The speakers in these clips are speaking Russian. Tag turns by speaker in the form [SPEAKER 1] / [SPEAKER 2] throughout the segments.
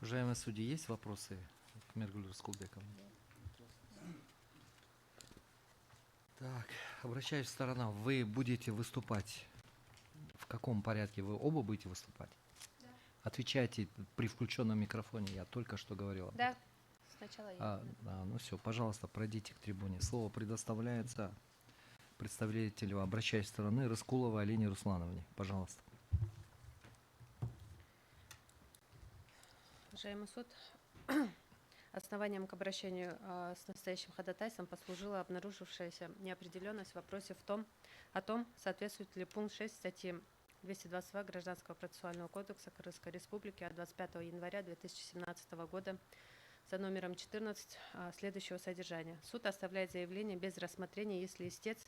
[SPEAKER 1] Уважаемые судьи, есть вопросы к Миргулю Раскулбековне? Так, обращаюсь к сторонам. Вы будете выступать в каком порядке? Вы оба будете выступать?
[SPEAKER 2] Да.
[SPEAKER 1] Отвечайте при включенном микрофоне, я только что говорил об этом.
[SPEAKER 2] Да, сначала я.
[SPEAKER 1] Ну все, пожалуйста, пройдите к трибуне. Слово предоставляется представителю обращающей стороны Раскуловой Алине Руслановне. Пожалуйста.
[SPEAKER 2] Уважаемый суд, основанием к обращению с настоящим ходатайством послужила обнаружившаяся неопределенность в вопросе о том, соответствует ли пункт 6 статьи 222 Гражданского процессуального кодекса Кыргызской Республики от 25 января 2017 года за номером 14 следующего содержания. Суд оставляет заявление без рассмотрения, если истец,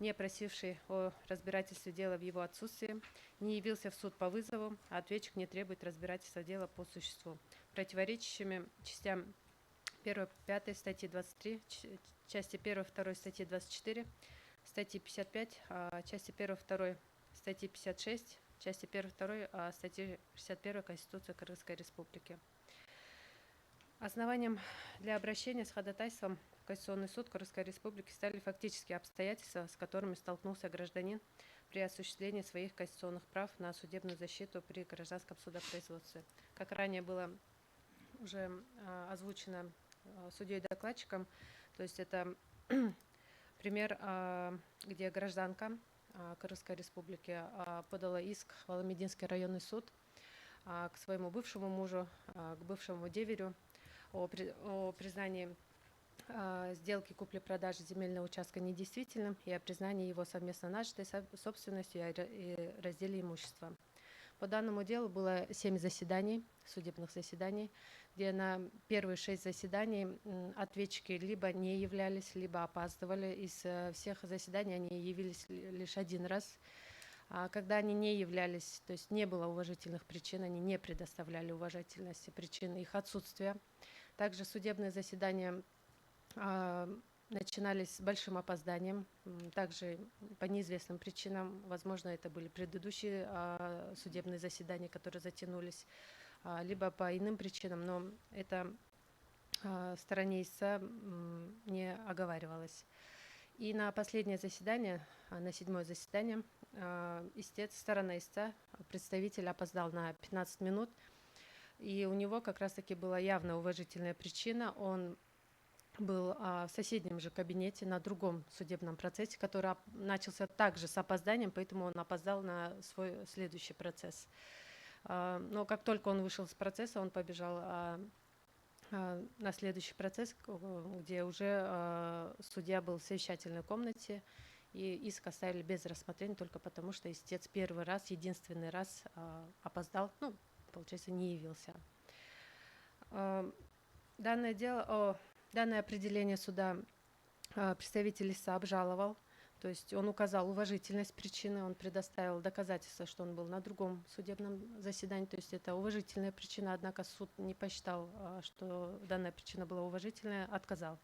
[SPEAKER 2] не просивший о разбирательстве дела в его отсутствии, не явился в суд по вызову, а ответчик не требует разбирательства дела по существу, противоречащими частям 1-5 статьи 23, части 1-2 статьи 24, статьи 55, части 1-2 статьи 56, части 1-2 статьи 61 Конституции Кыргызской Республики. Основанием для обращения с ходатайством в Конституционный суд Кыргызской Республики стали фактические обстоятельства, с которыми столкнулся гражданин при осуществлении своих конституционных прав на судебную защиту при гражданском судопроизводстве. Как ранее было уже озвучено судьей-докладчиком, то есть это пример, где гражданка Кыргызской Республики подала иск в Аламединский районный суд к своему бывшему мужу, к бывшему деверю о признании сделки купли-продажи земельного участка недействительным и о признании его совместно нажитой собственностью и разделе имущества. По данному делу было 7 заседаний, судебных заседаний, где на первые 6 заседаний ответчики либо не являлись, либо опаздывали. Из всех заседаний они явились лишь один раз. А когда они не являлись, то есть не было уважительных причин, они не предоставляли уважительности причин их отсутствия. Также судебные заседания начинались с большим опозданием, также по неизвестным причинам. Возможно, это были предыдущие судебные заседания, которые затянулись, либо по иным причинам, но это стороне истца не оговаривалось. И на последнее заседание, на 7-е заседание, сторона истца, представитель опоздал на 15 минут, и у него как раз-таки была явно уважительная причина. Он был в соседнем же кабинете на другом судебном процессе, который начался также с опозданием, поэтому он опоздал на свой следующий процесс. Но как только он вышел с процесса, он побежал на следующий процесс, где уже судья был в совещательной комнате, и иск оставили без рассмотрения только потому, что истец первый раз, единственный раз опоздал, получается, не явился. Данное определение суда представитель истца обжаловал, то есть он указал уважительность причины, он предоставил доказательства, что он был на другом судебном заседании, то есть это уважительная причина, однако суд не посчитал, что данная причина была уважительная, отказал.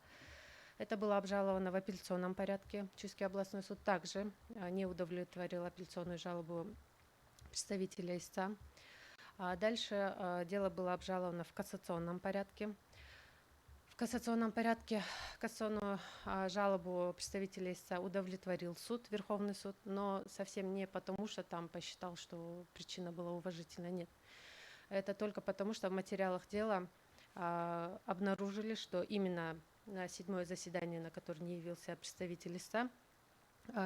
[SPEAKER 2] Это было обжаловано в апелляционном порядке. Чуйский областной суд также не удовлетворил апелляционную жалобу представителя истца. Дальше дело было обжаловано в кассационном порядке. В кассационном порядке кассационную жалобу представителя истца удовлетворил суд, Верховный суд, но совсем не потому, что там посчитал, что причина была уважительной, нет. Это только потому, что в материалах дела обнаружили, что именно на 7-е заседание, на которое не явился представитель истца,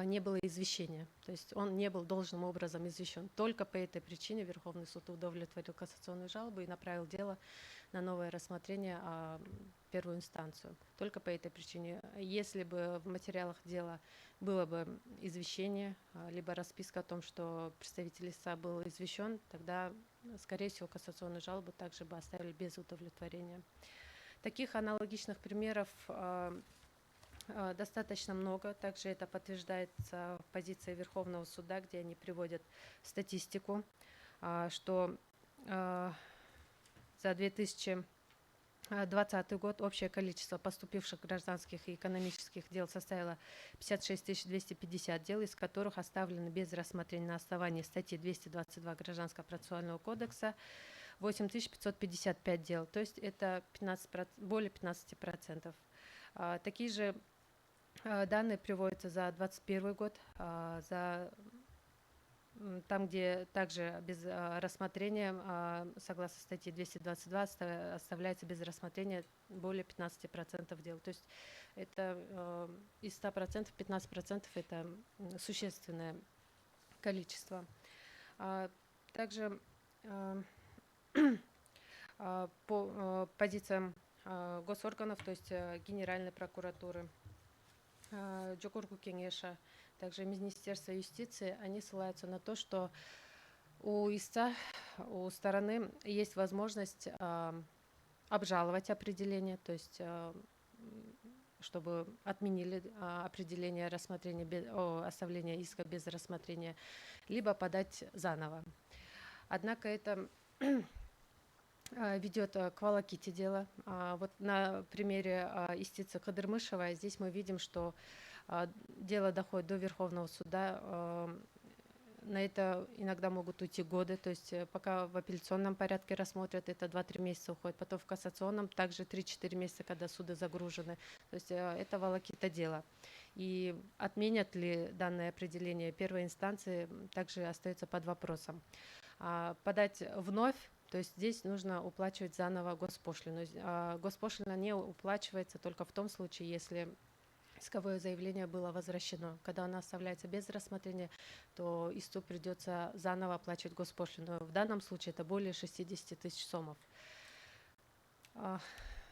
[SPEAKER 2] не было извещения, то есть он не был должным образом извещен. Только по этой причине Верховный суд удовлетворил кассационную жалобу и направил дело на новое рассмотрение в первую инстанцию. Только по этой причине. Если бы в материалах дела было бы извещение, либо расписка о том, что представитель истца был извещен, тогда, скорее всего, кассационную жалобу также бы оставили без удовлетворения. Таких аналогичных примеров достаточно много. Также это подтверждается в позиции Верховного суда, где они приводят статистику, что за 2020 год общее количество поступивших гражданских и экономических дел составило 56 250 дел, из которых оставлены без рассмотрения на основании статьи 222 Гражданского процессуального кодекса 8555 дел, то есть это 15%, более 15%. Такие же данные приводятся за 2021 год, там, где также без рассмотрения, согласно статье 222, оставляется без рассмотрения более 15% дел. То есть это из 100% 15% это существенное количество. Также по позициям госорганов, то есть Генеральной прокуратуры, Джокурку Кеңеша, также Министерство юстиции, они ссылаются на то, что у истца, у стороны есть возможность обжаловать определение, то есть чтобы отменили определение рассмотрения, оставления иска без рассмотрения, либо подать заново. Однако это ведет к волоките дела. Вот на примере истицы Кадырмышевой здесь мы видим, что дело доходит до Верховного суда. На это иногда могут уйти годы, то есть пока в апелляционном порядке рассмотрят, это 2-3 месяца уходит, потом в кассационном также 3-4 месяца, когда суды загружены. То есть это волокита дела. И отменят ли данное определение первой инстанции, также остается под вопросом. Подать вновь, то есть здесь нужно уплачивать заново госпошлину. Госпошлина не уплачивается только в том случае, если исковое заявление было возвращено. Когда оно оставляется без рассмотрения, то истцу придется заново оплачивать госпошлину. В данном случае это более 60 тысяч сомов. То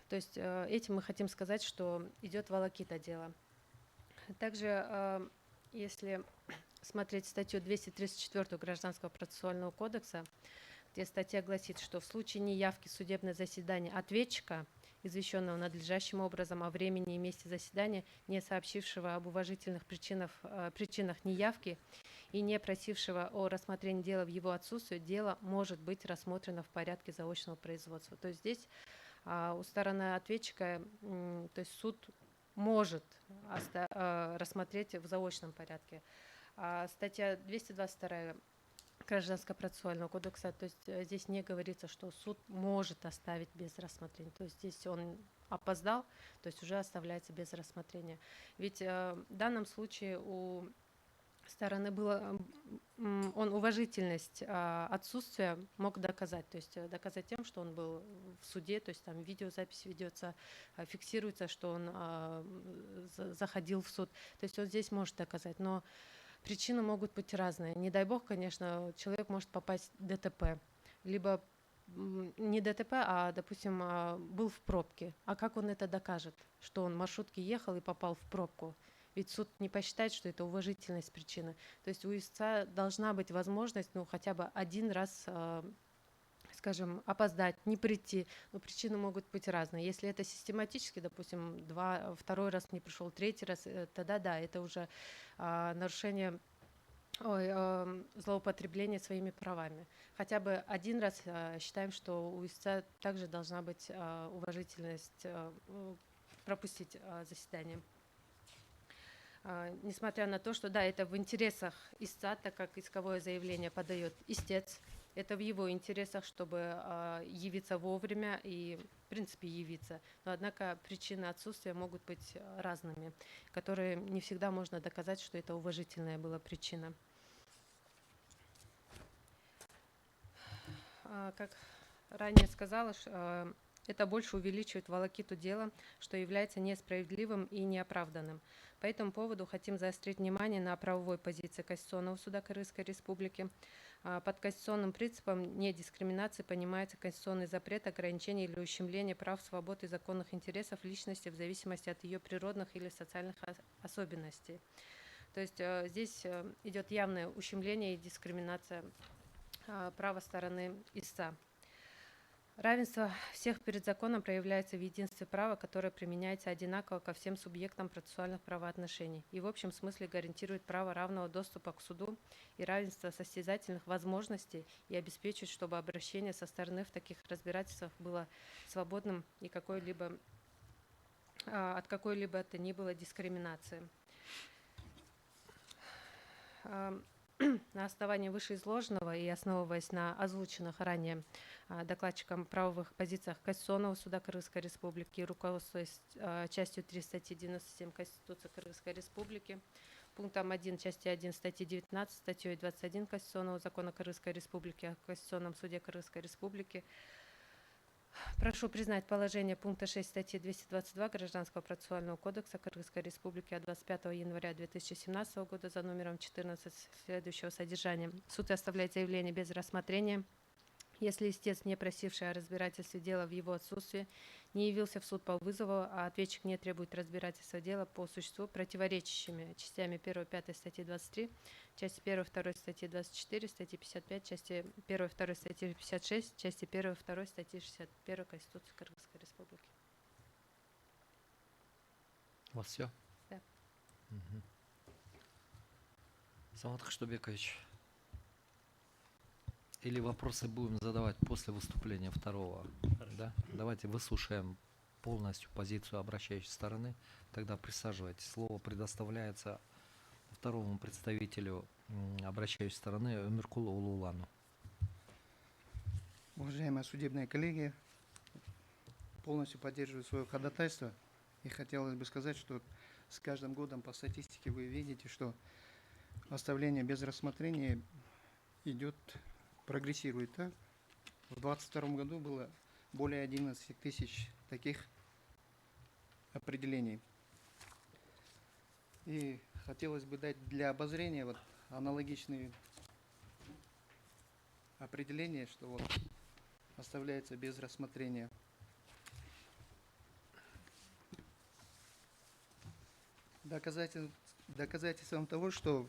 [SPEAKER 2] есть этим мы хотим сказать, что идет волокита дела. Также, если смотреть статью 234 Гражданского процессуального кодекса, где статья гласит, что в случае неявки в судебное заседание ответчика, извещенного надлежащим образом о времени и месте заседания, не сообщившего об уважительных причинах неявки и не просившего о рассмотрении дела в его отсутствие, дело может быть рассмотрено в порядке заочного производства. То есть здесь у стороны ответчика, то есть суд может рассмотреть в заочном порядке. Статья 222 Гражданского процессуального кодекса, то есть здесь не говорится, что суд может оставить без рассмотрения. То есть здесь он опоздал, то есть уже оставляется без рассмотрения. Ведь в данном случае у стороны было, он уважительность отсутствия мог доказать, то есть доказать тем, что он был в суде, то есть там видеозапись ведется, фиксируется, что он заходил в суд. То есть он здесь может доказать, но причины могут быть разные. Не дай бог, конечно, человек может попасть в ДТП, либо не ДТП, а, допустим, был в пробке. А как он это докажет, что он в маршрутке ехал и попал в пробку? Ведь суд не посчитает, что это уважительность причины. То есть у истца должна быть возможность, ну, хотя бы один раз, скажем, опоздать, не прийти. Но причины могут быть разные. Если это систематически, допустим, второй раз не пришел, третий раз, тогда да, это уже нарушение, злоупотребление своими правами. Хотя бы один раз считаем, что у истца также должна быть уважительность пропустить заседание. Несмотря на то, что да, это в интересах истца, так как исковое заявление подает истец, это в его интересах, чтобы явиться вовремя и, в принципе, явиться. Но, однако, причины отсутствия могут быть разными, которые не всегда можно доказать, что это уважительная была причина. Как ранее сказала, это больше увеличивает волокиту дела, что является несправедливым и неоправданным. По этому поводу хотим заострить внимание на правовой позиции Конституционного суда Кыргызской Республики. Под конституционным принципом недискриминации понимается конституционный запрет ограничения или ущемления прав, свобод и законных интересов личности в зависимости от ее природных или социальных особенностей. То есть здесь идет явное ущемление и дискриминация права стороны истца. Равенство всех перед законом проявляется в единстве права, которое применяется одинаково ко всем субъектам процессуальных правоотношений и в общем смысле гарантирует право равного доступа к суду и равенство состязательных возможностей и обеспечивает, чтобы обращение со стороны в таких разбирательствах было свободным и от какой-либо это ни было дискриминации. На основании вышеизложенного и основываясь на озвученных ранее докладчиком правовых позициях Конституционного суда Кыргызской Республики, руководствуясь частью 3 статьи 97 Конституции Кыргызской Республики, пунктом 1 части 1 статьи 19, статьей 21 Конституционного закона Кыргызской Республики о Конституционном суде Кыргызской Республики. Прошу признать положение пункта 6 статьи 222 Гражданского процессуального кодекса Кыргызской Республики от 25 января 2017 года за номером 14 следующего содержания. Суд оставляет заявление без рассмотрения, если истец, не просивший о разбирательстве дела в его отсутствие, не явился в суд по вызову, а ответчик не требует разбирательства дела по существу, противоречащими частями 1-5 статьи 23, части 1-2 статьи 24, статьи 55, части 1-2 статьи 56, части 1-2 статьи 61 Конституции Кыргызской Республики.
[SPEAKER 1] У вас все?
[SPEAKER 2] Да.
[SPEAKER 1] Самат Хаштубекович. Или вопросы будем задавать после выступления второго? Да? Давайте выслушаем полностью позицию обращающей стороны. Тогда присаживайтесь. Слово предоставляется второму представителю обращающей стороны Өмиркулу Улуулану.
[SPEAKER 3] Уважаемые судебные коллеги, полностью поддерживаю свое ходатайство. И хотелось бы сказать, что с каждым годом по статистике вы видите, что оставление без рассмотрения прогрессирует. Да? В 2022 году было более 11 тысяч таких определений. И хотелось бы дать для обозрения аналогичные определения, что оставляется без рассмотрения. Доказательством того, что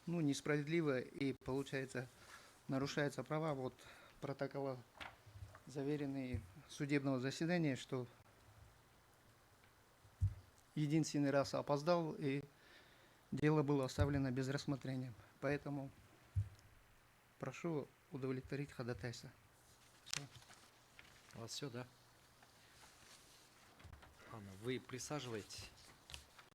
[SPEAKER 3] несправедливо и, получается, нарушаются права, протокола, заверенные судебного заседания, что единственный раз опоздал, и дело было оставлено без рассмотрения. Поэтому прошу удовлетворить ходатайство.
[SPEAKER 1] У вас все, да? Анна, вы присаживайтесь.